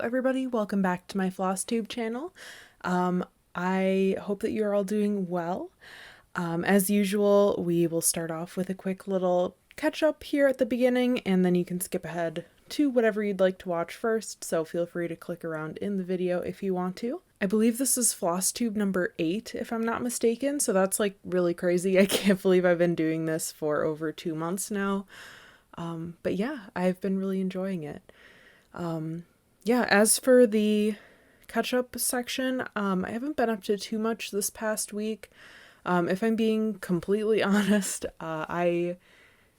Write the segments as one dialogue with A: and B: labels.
A: everybody, welcome back to my Flosstube channel. I hope that you're all doing well. As usual, we will start off with a quick little catch-up here at the beginning, and then you can skip ahead to whatever you'd like to watch first, so feel free to click around in the video if you want to. I believe this is Flosstube number 8, if I'm not mistaken, so that's like really crazy. I can't believe I've been doing this for over 2 months now. But yeah, I've been really enjoying it. Yeah, as for the catch-up section, I haven't been up to too much this past week. If I'm being completely honest, I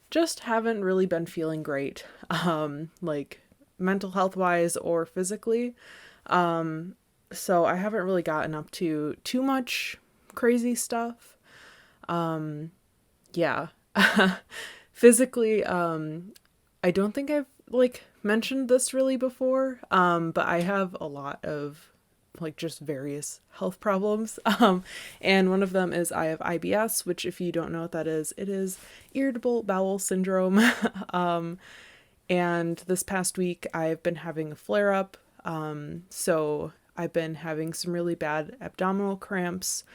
A: just haven't really been feeling great, like mental health wise or physically. So I haven't really gotten up to too much crazy stuff. Yeah. Physically, I don't think I've mentioned this really before, but I have a lot of just various health problems. And one of them is I have IBS, which if you don't know what that is, it is irritable bowel syndrome. And this past week I've been having a flare up. So I've been having some really bad abdominal cramps,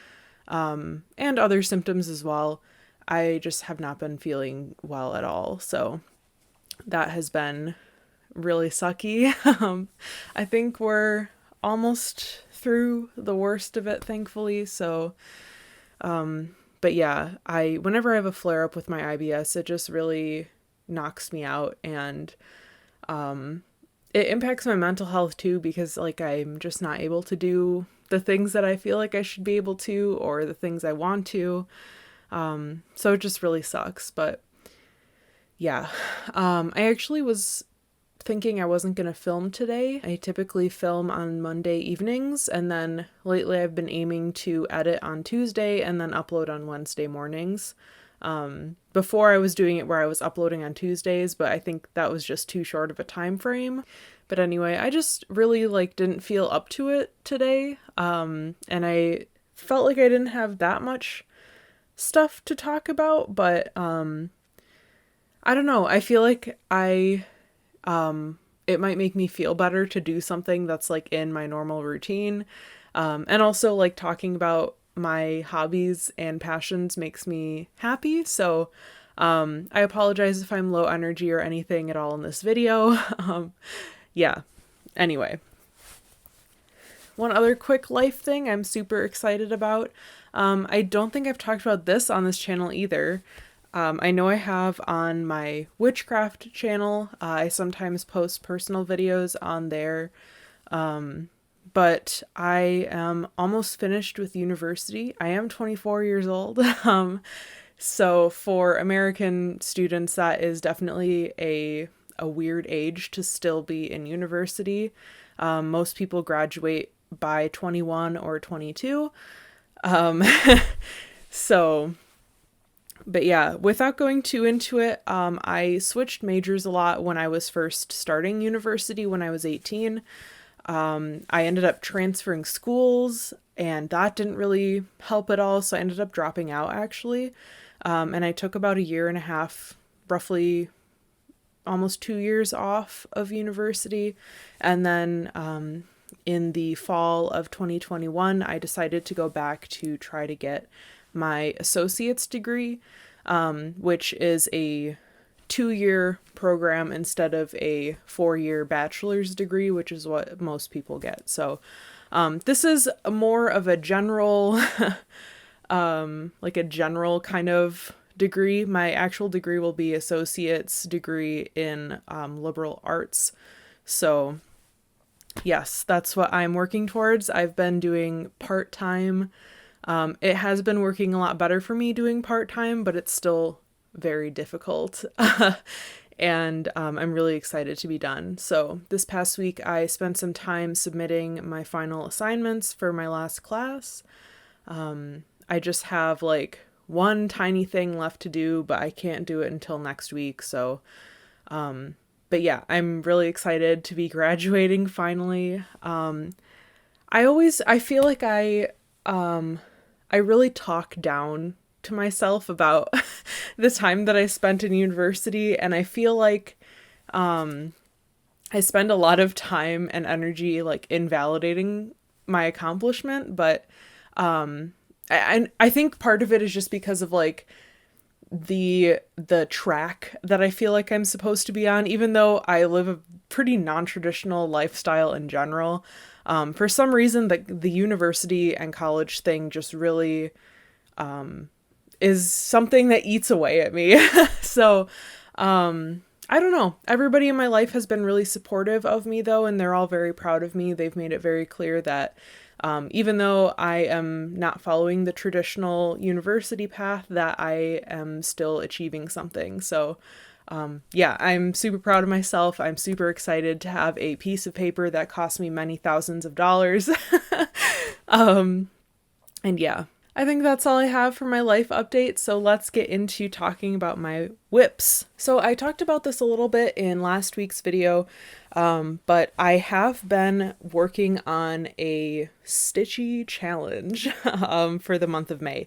A: and other symptoms as well. I just have not been feeling well at all. So that has been really sucky. I think we're almost through the worst of it, thankfully. So, but yeah, whenever I have a flare up with my IBS, it just really knocks me out, and it impacts my mental health too, because I'm just not able to do the things that I feel like I should be able to, or the things I want to. So it just really sucks. But yeah, I actually was thinking I wasn't going to film today. I typically film on Monday evenings, and then lately I've been aiming to edit on Tuesday and then upload on Wednesday mornings. Before I was doing it where I was uploading on Tuesdays, but I think that was just too short of a time frame. But anyway, I just really didn't feel up to it today. And I felt like I didn't have that much stuff to talk about, but I don't know. I feel like it might make me feel better to do something that's in my normal routine. And also talking about my hobbies and passions makes me happy. So, I apologize if I'm low energy or anything at all in this video. Yeah. Anyway. One other quick life thing I'm super excited about. I don't think I've talked about this on this channel either. I know I have on my witchcraft channel. I sometimes post personal videos on there. But I am almost finished with university. I am 24 years old. So for American students, that is definitely a weird age to still be in university. Most people graduate by 21 or 22. So, but yeah, without going too into it, I switched majors a lot when I was first starting university when I was 18. I ended up transferring schools, and that didn't really help at all, so I ended up dropping out actually. And I took about a year and a half, roughly almost 2 years off of university. And then in the fall of 2021, I decided to go back to try to get my associate's degree, which is a 2-year program instead of a 4-year bachelor's degree, which is what most people get. So this is more of a general, a general kind of degree. My actual degree will be associate's degree in liberal arts. So yes, that's what I'm working towards. I've been doing part-time. It has been working a lot better for me doing part-time, but it's still very difficult. And I'm really excited to be done. So this past week, I spent some time submitting my final assignments for my last class. I just have one tiny thing left to do, but I can't do it until next week. So, but yeah, I'm really excited to be graduating finally. I feel like I really talk down to myself about the time that I spent in university, and I feel like I spend a lot of time and energy like invalidating my accomplishment, but I think part of it is just because of like the track that I feel like I'm supposed to be on, even though I live a pretty non-traditional lifestyle in general. For some reason, the university and college thing just really is something that eats away at me. So, I don't know. Everybody in my life has been really supportive of me, though, and they're all very proud of me. They've made it very clear that even though I am not following the traditional university path, that I am still achieving something. So, yeah, I'm super proud of myself. I'm super excited to have a piece of paper that cost me many thousands of dollars. And yeah, I think that's all I have for my life update. So let's get into talking about my whips. So I talked about this a little bit in last week's video, but I have been working on a stitchy challenge for the month of May.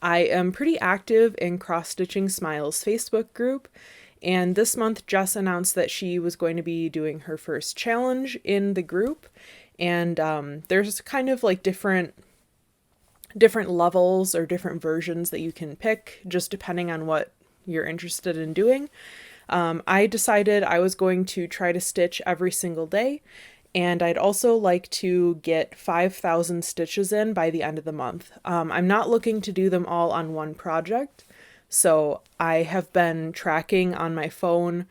A: I am pretty active in Cross Stitching Smiles Facebook group, and this month Jess announced that she was going to be doing her first challenge in the group, and there's kind of like different levels or different versions that you can pick just depending on what you're interested in doing. I decided I was going to try to stitch every single day, and I'd also like to get 5,000 stitches in by the end of the month. I'm not looking to do them all on one project, so I have been tracking on my phone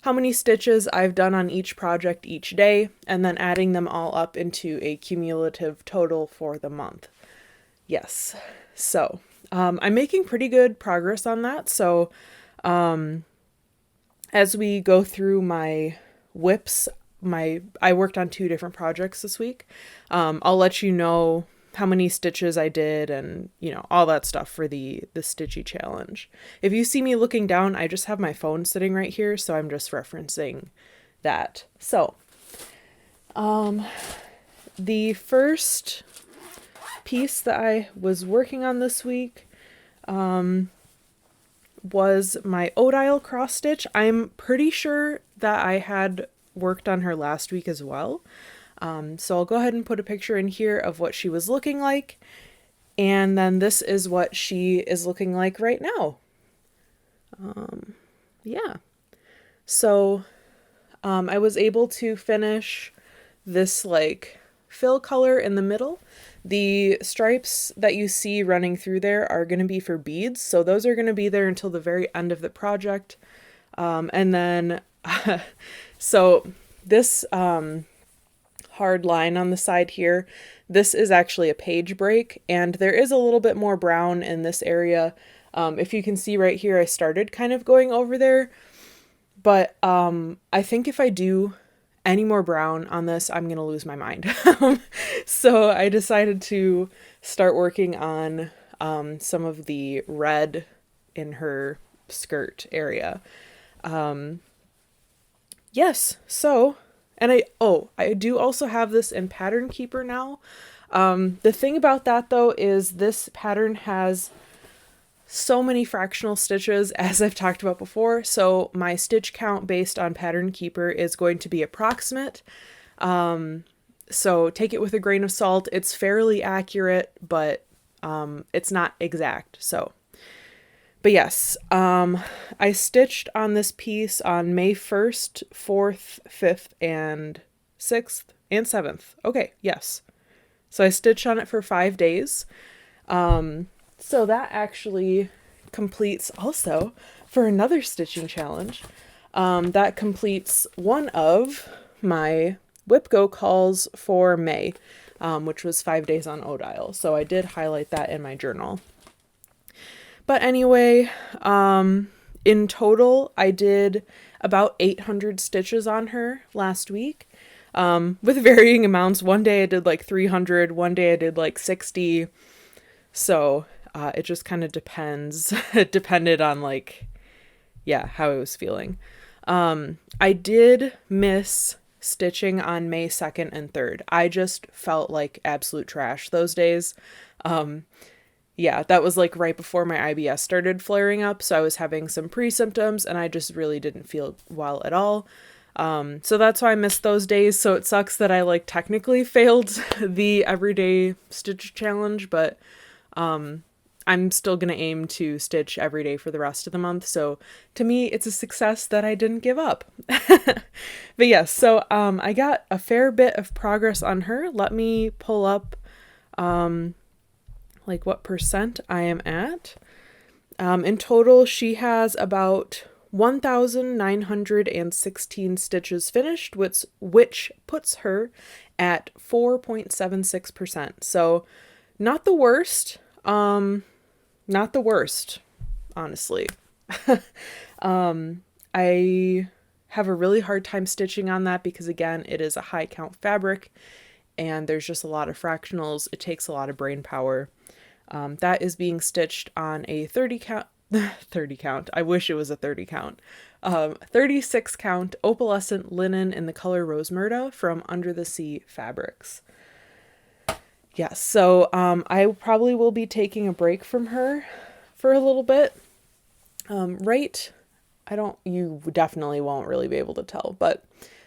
A: how many stitches I've done on each project each day, and then adding them all up into a cumulative total for the month. Yes. So, I'm making pretty good progress on that. So, as we go through my whips, I worked on 2 different projects this week. I'll let you know how many stitches I did and, all that stuff for the Stitchy challenge. If you see me looking down, I just have my phone sitting right here, so I'm just referencing that. So, the first piece that I was working on this week was my Odile cross stitch. I'm pretty sure that I had worked on her last week as well. So I'll go ahead and put a picture in here of what she was looking like. And then this is what she is looking like right now. Yeah. So I was able to finish this like fill color in the middle. The stripes that you see running through there are going to be for beads, so those are going to be there until the very end of the project. And then, so this hard line on the side here, this is actually a page break, and there is a little bit more brown in this area. If you can see right here, I started kind of going over there, but I think if I do any more brown on this, I'm going to lose my mind. So I decided to start working on some of the red in her skirt area. Yes, so, and I do also have this in Pattern Keeper now. The thing about that though is this pattern has so many fractional stitches, as I've talked about before, so my stitch count based on Pattern Keeper is going to be approximate. So take it with a grain of salt. It's fairly accurate, but it's not exact. So, but yes, I stitched on this piece on May 1st, 4th, 5th, and 6th, and 7th. Okay, yes. So I stitched on it for 5 days. So that actually completes also for another stitching challenge. That completes one of my Whip Go calls for May, which was 5 days on Odile. So I did highlight that in my journal. But anyway, in total, I did about 800 stitches on her last week, with varying amounts. One day I did like 300, one day I did like 60. So it just kind of depends. It depended on like, yeah, how I was feeling. I did miss stitching on May 2nd and 3rd. I just felt like absolute trash those days. Yeah, that was like right before my IBS started flaring up, so I was having some pre-symptoms and I just really didn't feel well at all. So that's why I missed those days. So it sucks that I like technically failed the everyday stitch challenge, but I'm still going to aim to stitch every day for the rest of the month. So to me, it's a success that I didn't give up. But yes, so I got a fair bit of progress on her. Let me pull up like what percent I am at. In total, she has about 1,916 stitches finished, which puts her at 4.76%. So not the worst. Not the worst, honestly. I have a really hard time stitching on that because, again, it is a high count fabric and there's just a lot of fractionals. It takes a lot of brain power. That is being stitched on a 30 count, 30 count. I wish it was a 30 count. 36 count opalescent linen in the color Rose Murda from Under the Sea Fabrics. Yes, so I probably will be taking a break from her for a little bit. You definitely won't really be able to tell, but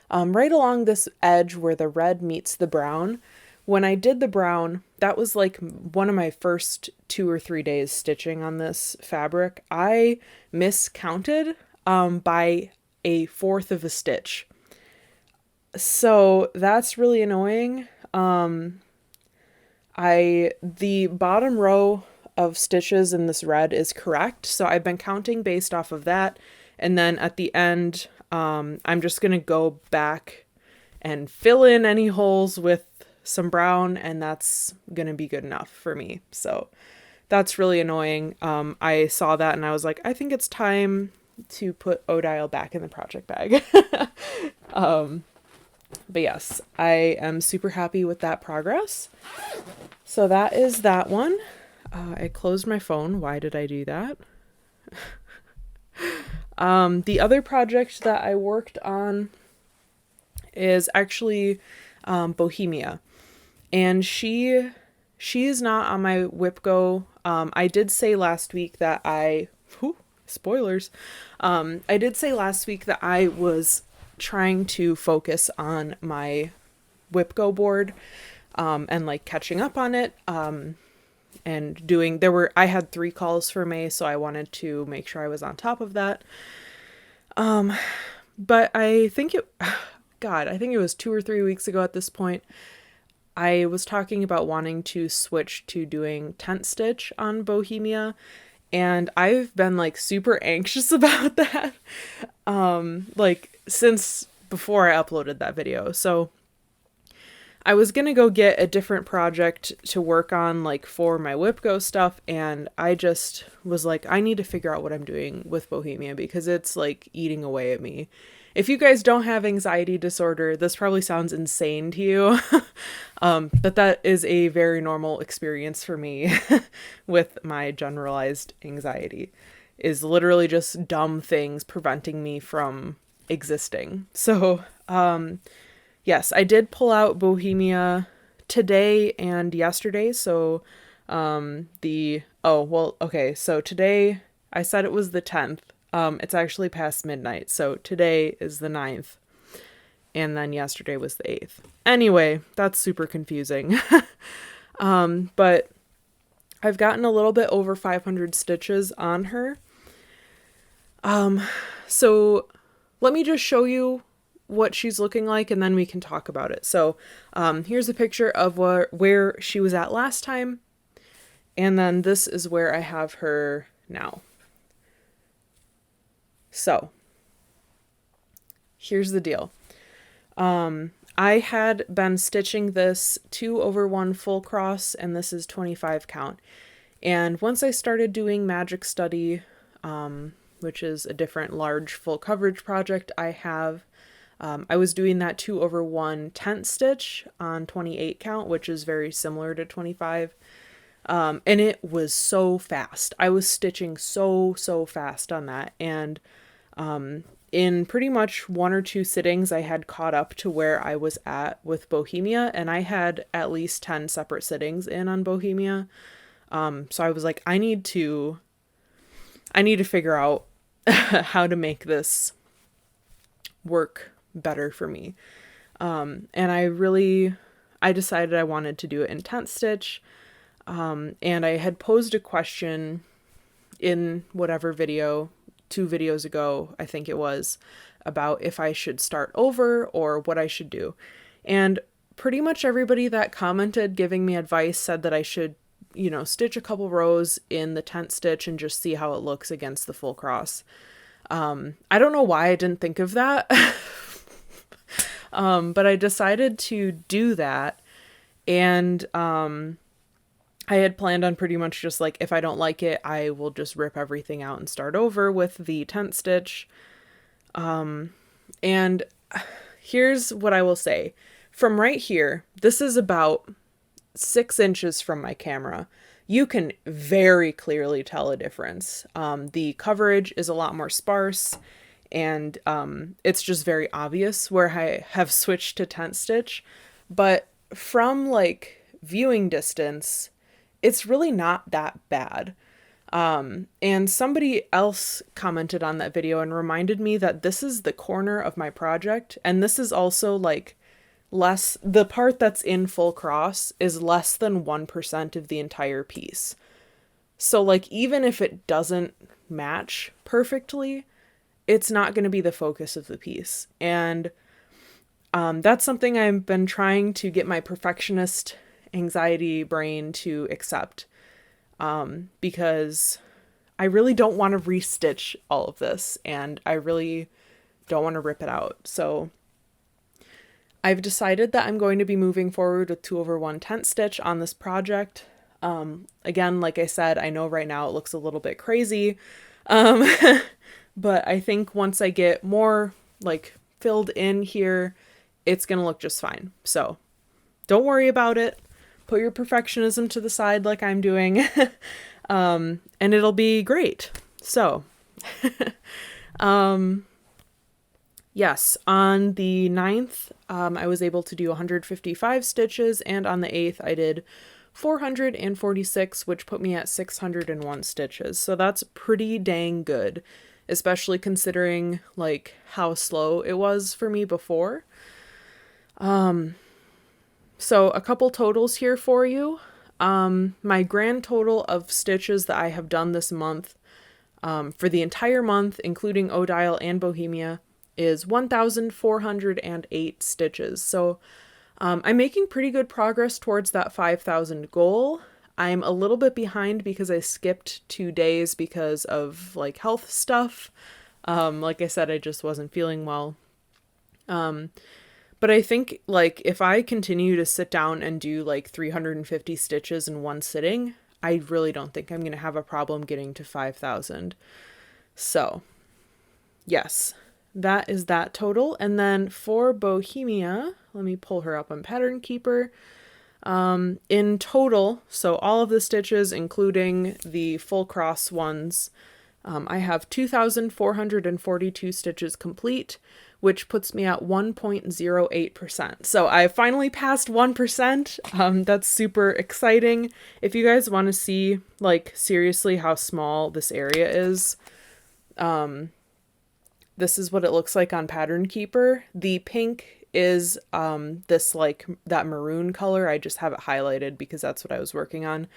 A: right along this edge where the red meets the brown, when I did the brown, that was like one of my first 2 or 3 days stitching on this fabric. I miscounted by a fourth of a stitch. So that's really annoying. The bottom row of stitches in this red is correct, so I've been counting based off of that, and then at the end, I'm just gonna go back and fill in any holes with some brown, and that's gonna be good enough for me. So that's really annoying. I saw that and I was like, I think it's time to put Odile back in the project bag. But yes, I am super happy with that progress. So that is that one. I closed my phone. Why did I do that? The other project that I worked on is actually Bohemia. And she is not on my WhipGo. I did say last week that spoilers. I did say last week that I was trying to focus on my WhipGo board and like catching up on it. And I had 3 calls for May, so I wanted to make sure I was on top of that. But I think I think it was 2 or 3 weeks ago at this point, I was talking about wanting to switch to doing tent stitch on Bohemia, and I've been like super anxious about that, like since before I uploaded that video. So I was gonna go get a different project to work on like for my WhipGo stuff, and I just was like, I need to figure out what I'm doing with Bohemia because it's like eating away at me. If you guys don't have anxiety disorder, this probably sounds insane to you, but that is a very normal experience for me with my generalized anxiety, is literally just dumb things preventing me from existing. So, yes, I did pull out Bohemia today and yesterday. So, so today I said it was the 10th. It's actually past midnight. So today is the 9th. And then yesterday was the 8th. Anyway, that's super confusing. But I've gotten a little bit over 500 stitches on her. So let me just show you what she's looking like and then we can talk about it. So, here's a picture of where she was at last time. And then this is where I have her now. So, here's the deal. I had been stitching this 2/1 full cross, and this is 25 count. And once I started doing Magic Study, which is a different large full coverage project I was doing that 2/1 tent stitch on 28 count, which is very similar to 25. And it was so fast. I was stitching so fast on that. And in pretty much 1 or 2 sittings, I had caught up to where I was at with Bohemia, and I had at least 10 separate sittings in on Bohemia. So I was like, I need to figure out how to make this work better for me. And I decided I wanted to do it in tent stitch. And I had posed a question in whatever video, 2 videos ago, I think it was, about if I should start over or what I should do. And pretty much everybody that commented giving me advice said that I should, stitch a couple rows in the tent stitch and just see how it looks against the full cross. I don't know why I didn't think of that. But I decided to do that. And I had planned on pretty much just like, if I don't like it, I will just rip everything out and start over with the tent stitch. And here's what I will say. From right here, this is about 6 inches from my camera. You can very clearly tell a difference. The coverage is a lot more sparse, and it's just very obvious where I have switched to tent stitch. But from like viewing distance, it's really not that bad. And somebody else commented on that video and reminded me that this is the corner of my project, and this is also like the part that's in full cross is less than 1% of the entire piece. So like, even if it doesn't match perfectly, it's not going to be the focus of the piece. And that's something I've been trying to get my perfectionist anxiety brain to accept, because I really don't want to restitch all of this, and I really don't want to rip it out. So I've decided that I'm going to be moving forward with 2/1 tent stitch on this project. Again, like I said, I know right now it looks a little bit crazy, but I think once I get more like filled in here, it's going to look just fine. So don't worry about it. Put your perfectionism to the side like I'm doing, and it'll be great. So, yes, on the 9th, I was able to do 155 stitches, and on the 8th, I did 446, which put me at 601 stitches. So that's pretty dang good, especially considering like how slow it was for me before. So a couple totals here for you. My grand total of stitches that I have done this month, for the entire month, including Odile and Bohemia, is 1,408 stitches. So I'm making pretty good progress towards that 5,000 goal. I'm a little bit behind because I skipped 2 days because of like health stuff. Like I said, I just wasn't feeling well. But I think like if I continue to sit down and do like 350 stitches in one sitting, I really don't think I'm going to have a problem getting to 5,000. So yes, that is that total. And then for Bohemia, let me pull her up on Pattern Keeper. In total, so all of the stitches, including the full cross ones, I have 2,442 stitches complete, which puts me at 1.08%. So I finally passed 1%. That's super exciting. If you guys want to see, like, seriously how small this area is, this is what it looks like on Pattern Keeper. The pink is this, like, that maroon color. I just have it highlighted because that's what I was working on.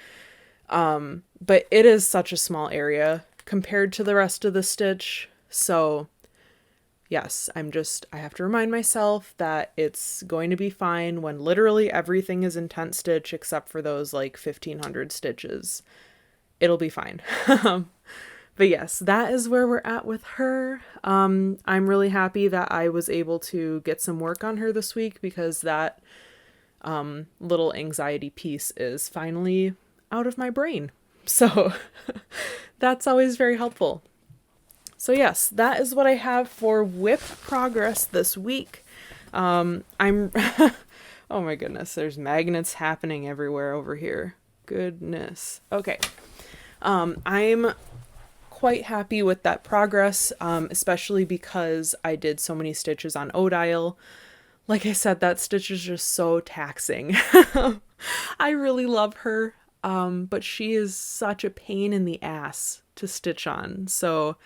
A: But it is such a small area compared to the rest of the stitch. So yes, I have to remind myself that it's going to be fine when literally everything is in tent stitch except for those like 1,500 stitches. It'll be fine. But yes, that is where we're at with her. I'm really happy that I was able to get some work on her this week because that little anxiety piece is finally out of my brain. So that's always very helpful. So yes, that is what I have for WIP progress this week. I'm, oh my goodness, there's magnets happening everywhere over here. Goodness. Okay. I'm quite happy with that progress, especially because I did so many stitches on Odile. Like I said, that stitch is just so taxing. I really love her, but she is such a pain in the ass to stitch on. So,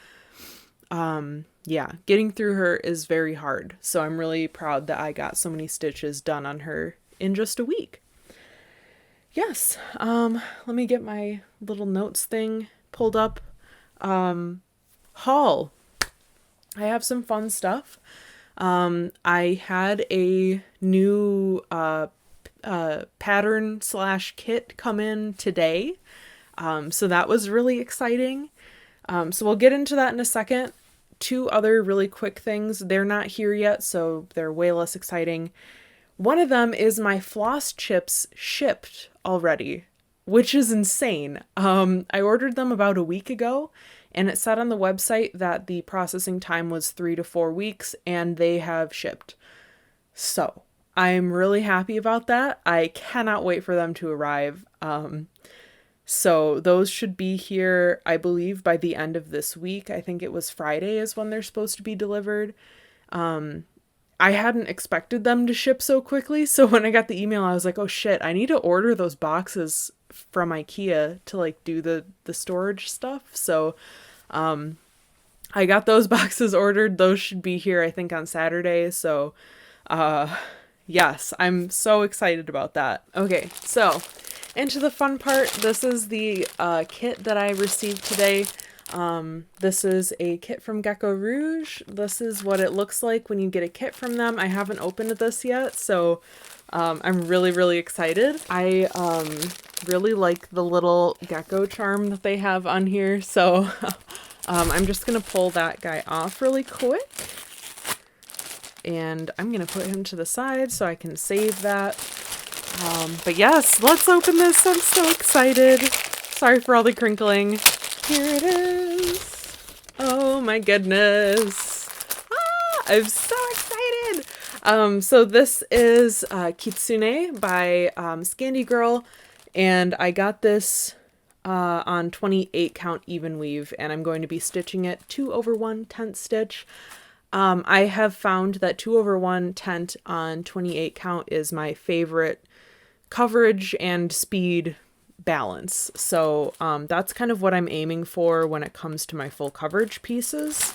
A: yeah, getting through her is very hard. So I'm really proud that I got so many stitches done on her in just a week. Yes. Let me get my little notes thing pulled up. Haul. I have some fun stuff. I had a new pattern / kit come in today. So that was really exciting. So we'll get into that in a second. 2 other really quick things. They're not here yet, so they're way less exciting. One of them is my floss chips shipped already, which is insane. I ordered them about a week ago, and it said on the website that the processing time was 3 to 4 weeks, and they have shipped. So I'm really happy about that. I cannot wait for them to arrive. So those should be here, I believe, by the end of this week. I think it was Friday is when they're supposed to be delivered. I hadn't expected them to ship so quickly, so when I got the email, I was like, oh shit, I need to order those boxes from IKEA to like do the storage stuff. So I got those boxes ordered. Those should be here, I think, on Saturday. So yes, I'm so excited about that. Okay, so into the fun part. This is the kit that I received today. This is a kit from Gecko Rouge. This is what it looks like when you get a kit from them. I haven't opened this yet, so I'm really, really excited. I really like the little gecko charm that they have on here, so I'm just gonna pull that guy off really quick. And I'm gonna put him to the side so I can save that. But yes, let's open this. I'm so excited. Sorry for all the crinkling. Here it is. Oh my goodness. I'm so excited. So this is Kitsune by Scandy Girl, and I got this on 28 count even weave, and I'm going to be stitching it 2/1 tent stitch. I have found that 2/1 tent on 28 count is my favorite coverage and speed balance. So that's kind of what I'm aiming for when it comes to my full coverage pieces.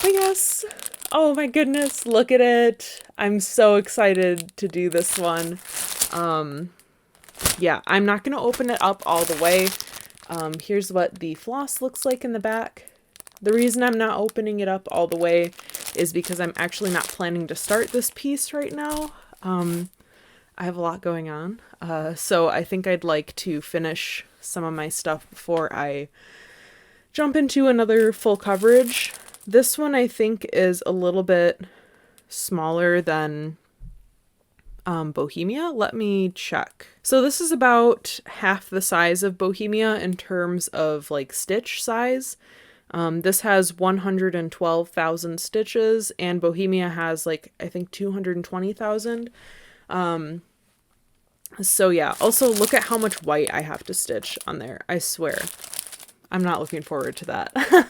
A: But yes, oh my goodness, look at it. I'm so excited to do this one. Yeah, I'm not going to open it up all the way. Here's what the floss looks like in the back. The reason I'm not opening it up all the way is because I'm actually not planning to start this piece right now. I have a lot going on, so I think I'd like to finish some of my stuff before I jump into another full coverage. This one I think is a little bit smaller than Bohemia. Let me check. So this is about half the size of Bohemia in terms of like stitch size. This has 112,000 stitches, and Bohemia has like, I think 220,000. So yeah, also look at how much white I have to stitch on there. I swear. I'm not looking forward to that.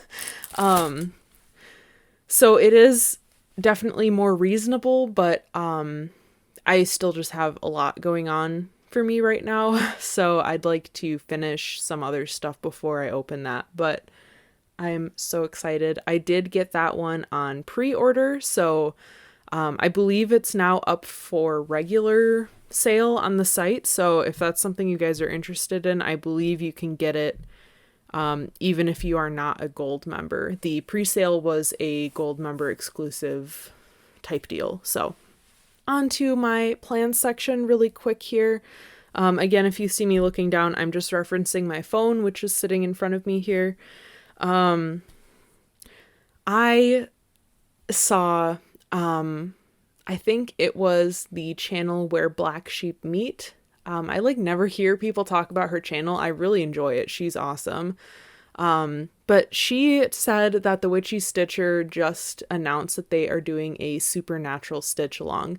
A: So it is definitely more reasonable, but I still just have a lot going on for me right now. So I'd like to finish some other stuff before I open that, but I'm so excited. I did get that one on pre-order, so I believe it's now up for regular sale on the site. So if that's something you guys are interested in, I believe you can get it even if you are not a gold member. The pre-sale was a gold member exclusive type deal. So on to my plans section really quick here. Again, if you see me looking down, I'm just referencing my phone, which is sitting in front of me here. I saw, I think it was the channel Where Black Sheep Meet. I like never hear people talk about her channel. I really enjoy it. She's awesome. But she said that the Witchy Stitcher just announced that they are doing a supernatural stitch along.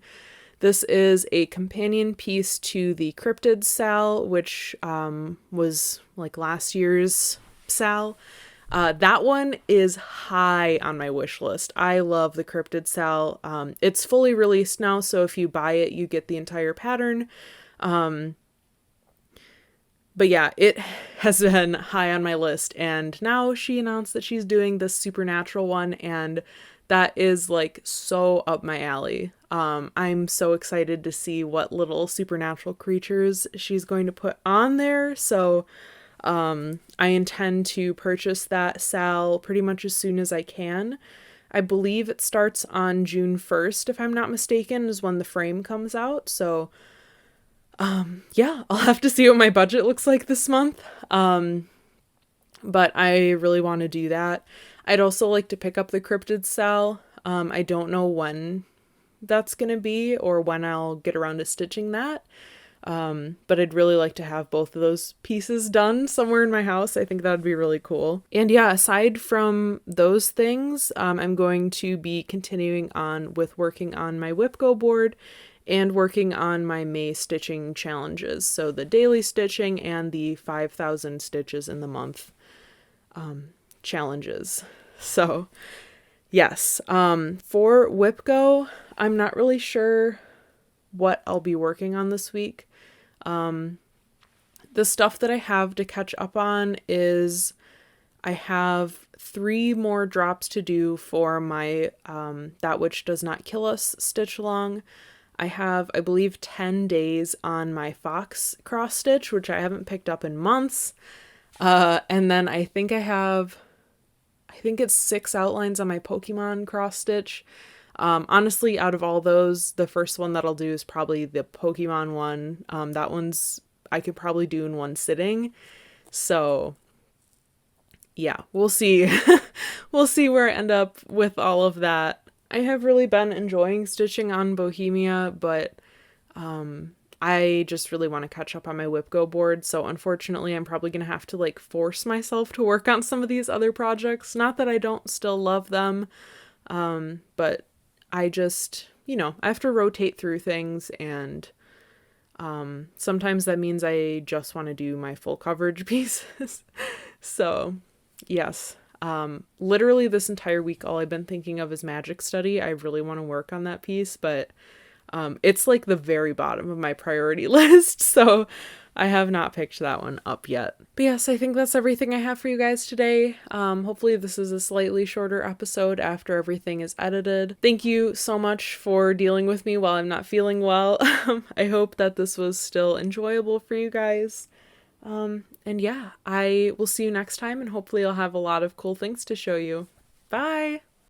A: This is a companion piece to the Cryptid Sal, which was like last year's Sal. That one is high on my wish list. I love the Cryptid Sal. It's fully released now, so if you buy it, you get the entire pattern. But yeah, it has been high on my list, and now she announced that she's doing this supernatural one, and that is like so up my alley. I'm so excited to see what little supernatural creatures she's going to put on there. So I intend to purchase that Sal pretty much as soon as I can. I believe it starts on June 1st, if I'm not mistaken, is when the frame comes out. So yeah, I'll have to see what my budget looks like this month. But I really want to do that. I'd also like to pick up the cryptid Sal. I don't know when that's going to be or when I'll get around to stitching that. But I'd really like to have both of those pieces done somewhere in my house. I think that would be really cool. And yeah, aside from those things, I'm going to be continuing on with working on my WhipGo board and working on my May stitching challenges. So the daily stitching and the 5,000 stitches in the month challenges. So yes, for WhipGo, I'm not really sure what I'll be working on this week. The stuff that I have to catch up on is I have 3 more drops to do for my That Which Does Not Kill Us stitch along. I have, I believe, 10 days on my Fox cross stitch, which I haven't picked up in months. And then I think it's 6 outlines on my Pokemon cross stitch. Honestly, out of all those, the first one that I'll do is probably the Pokemon one. That one's I could probably do in one sitting. So yeah, we'll see. We'll see where I end up with all of that. I have really been enjoying stitching on Bohemia, but I just really want to catch up on my WhipGo board. So unfortunately, I'm probably going to have to like force myself to work on some of these other projects. Not that I don't still love them, but I just, I have to rotate through things, and sometimes that means I just want to do my full coverage pieces. So yes. Literally this entire week, all I've been thinking of is Magic Study. I really want to work on that piece, but it's like the very bottom of my priority list, so I have not picked that one up yet. But yes, I think that's everything I have for you guys today. Hopefully this is a slightly shorter episode after everything is edited. Thank you so much for dealing with me while I'm not feeling well. I hope that this was still enjoyable for you guys. And yeah, I will see you next time, and hopefully I'll have a lot of cool things to show you. Bye!